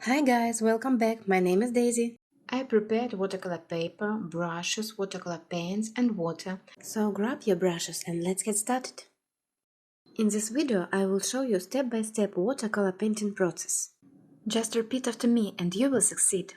Hi guys, welcome back. My name is Daisy. I prepared watercolor paper, brushes, watercolor pens and water. So grab your brushes and let's get started. In this video I will show you step-by-step watercolor painting process. Just repeat after me and you will succeed.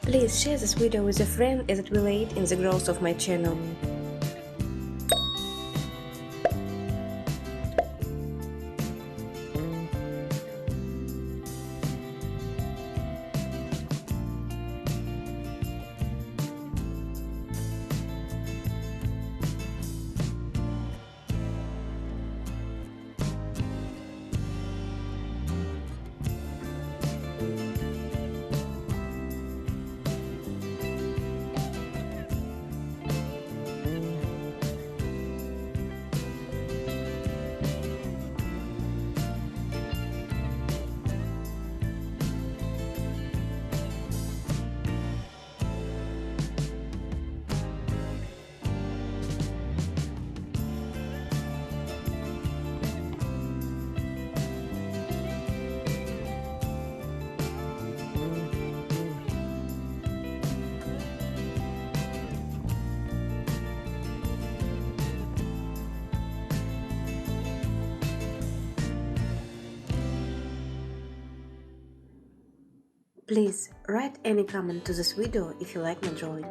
Please share this video with a friend as it will aid in the growth of my channel. Please write any comment to this video if you like my drawing.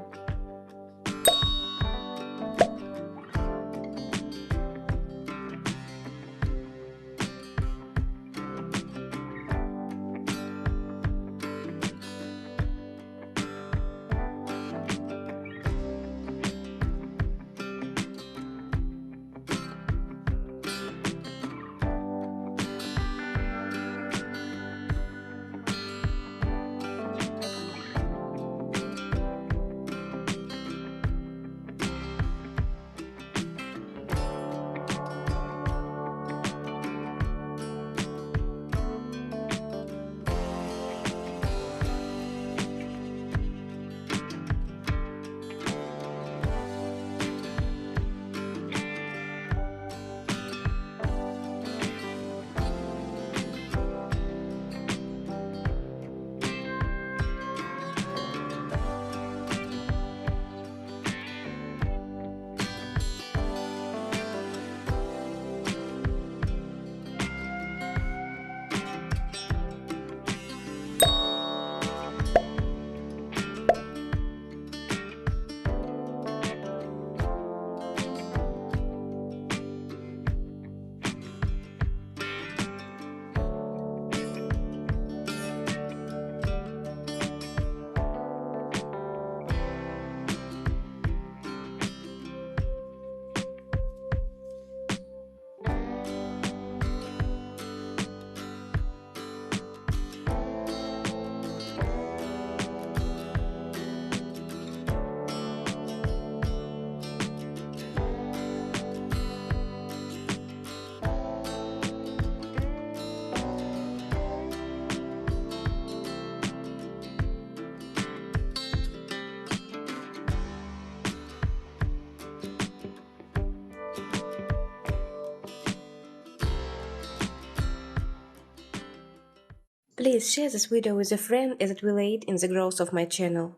Please share this video with a friend as it will aid in the growth of my channel.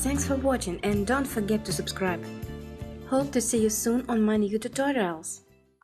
Thanks for watching and don't forget to subscribe. Hope to see you soon on my new tutorials.